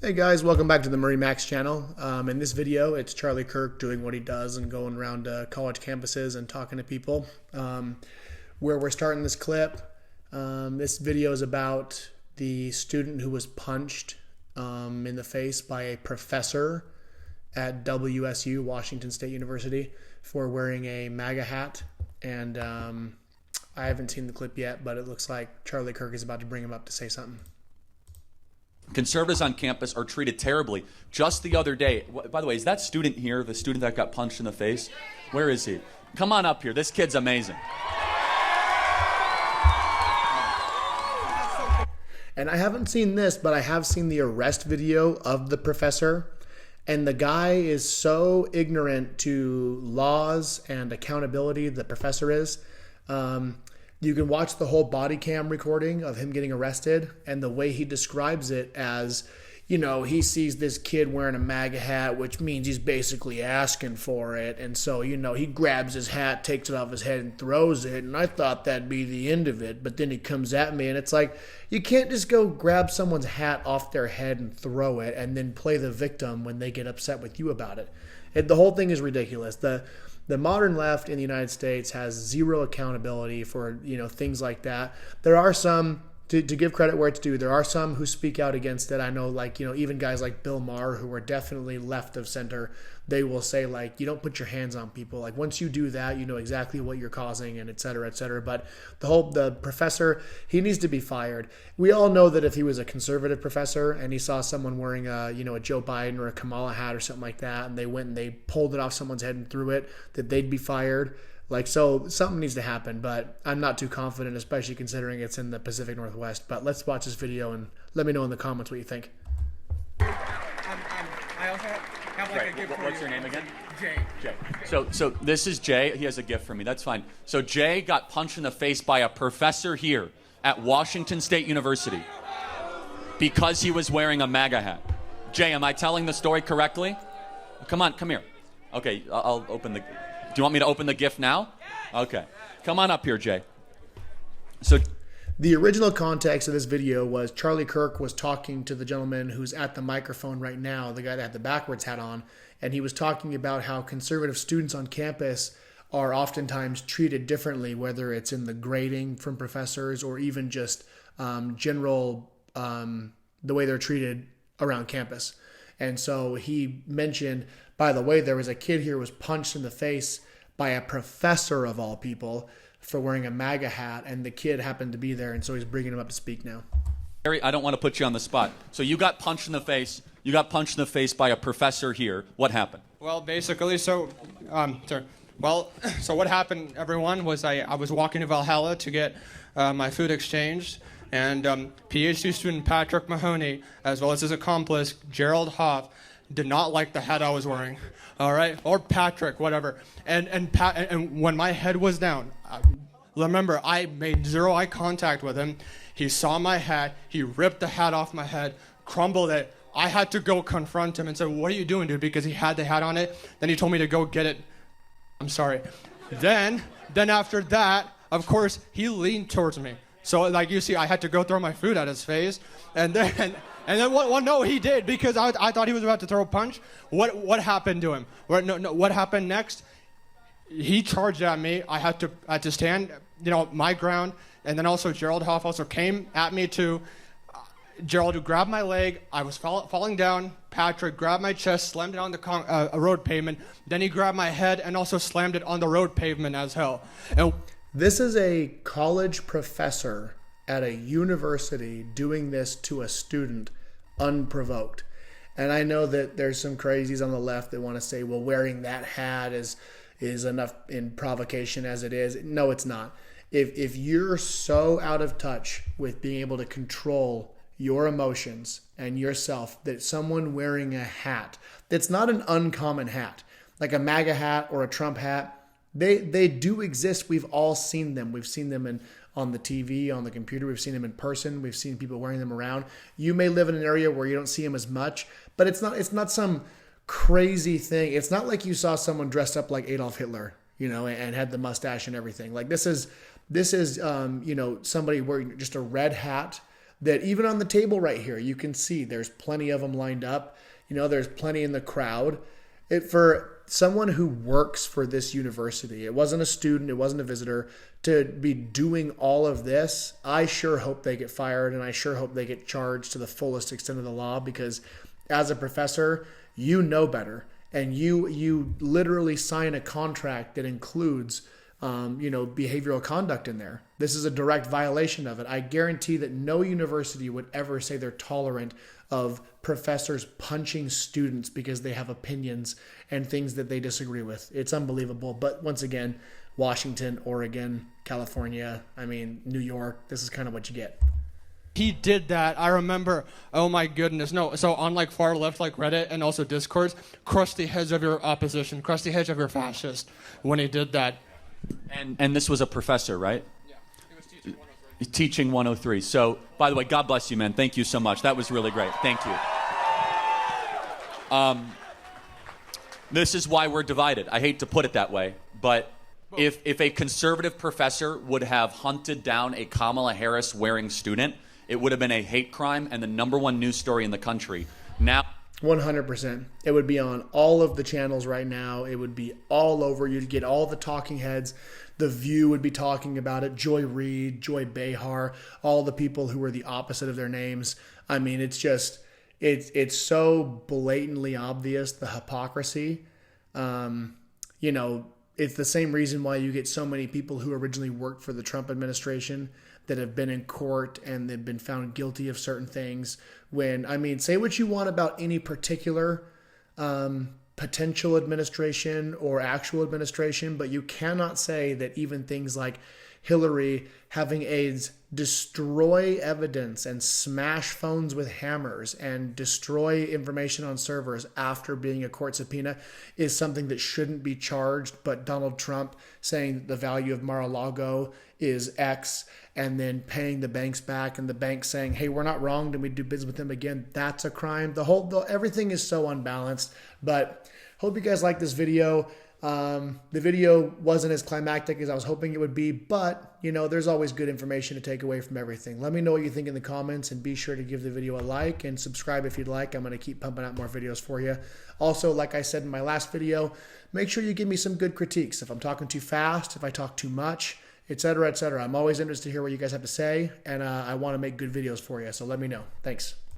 Hey guys, welcome back to the MurrayMax channel. In this video, it's Charlie Kirk doing what he does and going around college campuses and talking to people. Where we're starting this clip, this video is about the student who was punched in the face by a professor at WSU, Washington State University, for wearing a MAGA hat. And I haven't seen the clip yet, but it looks like Charlie Kirk is about to bring him up to say something. Conservatives on campus are treated terribly. Just the other day, by the way, is that student here, the student that got punched in the face? Where is he? Come on up here. This kid's amazing. And I haven't seen this, but I have seen the arrest video of the professor. And the guy is so ignorant to laws and accountability, the professor is. You can watch the whole body cam recording of him getting arrested, and the way he describes it as, you know, he sees this kid wearing a MAGA hat, which means he's basically asking for it. And so, you know, he grabs his hat, takes it off his head and throws it. And I thought that'd be the end of it. But then he comes at me and it's like, you can't just go grab someone's hat off their head and throw it and then play the victim when they get upset with you about it. The whole thing is ridiculous. The modern left in the United States has zero accountability for, you know, things like that. There are some, to give credit where it's due, there are some who speak out against it. I know, like, you know, even guys like Bill Maher, who are definitely left of center, they will say, like, you don't put your hands on people. Like, once you do that, you know exactly what you're causing, and et cetera, et cetera. But the professor, he needs to be fired. We all know that if he was a conservative professor and he saw someone wearing a Joe Biden or a Kamala hat or something like that, and they went and they pulled it off someone's head and threw it, that they'd be fired. Like, so something needs to happen, but I'm not too confident, especially considering it's in the Pacific Northwest. But let's watch this video and let me know in the comments what you think. I also have like a gift for you. What's your name again? Jay. Jay. So this is Jay. He has a gift for me. That's fine. So Jay got punched in the face by a professor here at Washington State University because he was wearing a MAGA hat. Jay, am I telling the story correctly? Come on, come here. Okay, I'll open the... Do you want me to open the gift now? Okay. Come on up here, Jay. So the original context of this video was Charlie Kirk was talking to the gentleman who's at the microphone right now, the guy that had the backwards hat on, and he was talking about how conservative students on campus are oftentimes treated differently, whether it's in the grading from professors or even just general the way they're treated around campus. And so he mentioned, by the way, there was a kid here who was punched in the face by a professor of all people for wearing a MAGA hat, and the kid happened to be there, and so he's bringing him up to speak now. Harry, I don't want to put you on the spot. So you got punched in the face. You got punched in the face by a professor here. What happened? Well, basically, so what happened, everyone, was I was walking to Valhalla to get my food exchanged, and PhD student Patrick Mahoney, as well as his accomplice Gerald Hoff, did not like the hat I was wearing, all right? Or Patrick, whatever. And when my head was down, remember, I made zero eye contact with him. He saw my hat. He ripped the hat off my head, crumbled it. I had to go confront him and say, what are you doing, dude? Because he had the hat on it. Then he told me to go get it. I'm sorry. Then after that, of course, he leaned towards me. So, like you see, I had to go throw my food at his face. And then no, he did, because I thought he was about to throw a punch. What happened to him? What happened next? He charged at me. I had to stand, my ground. And then also Gerald Hoff also came at me too. Gerald grabbed my leg. I was falling down. Patrick grabbed my chest, slammed it on the road pavement. Then he grabbed my head and also slammed it on the road pavement as hell. And this is a college professor at a university doing this to a student unprovoked. And I know that there's some crazies on the left that want to say, well, wearing that hat is enough in provocation as it is. No, it's not. If you're so out of touch with being able to control your emotions and yourself, that someone wearing a hat that's not an uncommon hat, like a MAGA hat or a Trump hat, they do exist. We've all seen them. We've seen them on the TV, on the computer. We've seen them in person. We've seen people wearing them around. You may live in an area where you don't see them as much, but it's not some crazy thing. It's not like you saw someone dressed up like Adolf Hitler, and had the mustache and everything. Like this is somebody wearing just a red hat that even on the table right here, you can see there's plenty of them lined up. There's plenty in the crowd. For someone who works for this university, it wasn't a student, it wasn't a visitor, to be doing all of this, I sure hope they get fired, and I sure hope they get charged to the fullest extent of the law, because as a professor, you know better. And you literally sign a contract that includes behavioral conduct in there. This is a direct violation of it. I guarantee that no university would ever say they're tolerant of professors punching students because they have opinions and things that they disagree with. It's unbelievable. But once again, Washington, Oregon, California, New York, this is kind of what you get. He did that. I remember, oh my goodness. No, so on like far left, like Reddit and also Discord, crush the heads of your opposition, crush the heads of your fascist when he did that. And this was a professor, right? Yeah, he was teaching 103. Teaching 103. So, by the way, God bless you, man. Thank you so much. That was really great. Thank you. This is why we're divided. I hate to put it that way, but if a conservative professor would have hunted down a Kamala Harris wearing student, it would have been a hate crime and the #1 news story in the country. Now, 100%. It would be on all of the channels right now. It would be all over. You'd get all the talking heads. The View would be talking about it. Joy Reid, Joy Behar, all the people who were the opposite of their names. It's just, it's so blatantly obvious, the hypocrisy. It's the same reason why you get so many people who originally worked for the Trump administration that have been in court and they've been found guilty of certain things. Say what you want about any particular potential administration or actual administration, but you cannot say that even things like Hillary having aides destroy evidence and smash phones with hammers and destroy information on servers after being a court subpoena is something that shouldn't be charged. But Donald Trump saying that the value of Mar-a-Lago is X and then paying the banks back and the banks saying, hey, we're not wrong, and we do business with them again, that's a crime. Everything is so unbalanced. But hope you guys like this video. The video wasn't as climactic as I was hoping it would be, but there's always good information to take away from everything. Let me know what you think in the comments, and be sure to give the video a like and subscribe if you'd like. I'm going to keep pumping out more videos for you. Also, like I said in my last video, make sure you give me some good critiques. If I'm talking too fast, if I talk too much, etc., etc. I'm always interested to hear what you guys have to say, and I want to make good videos for you, so let me know. Thanks.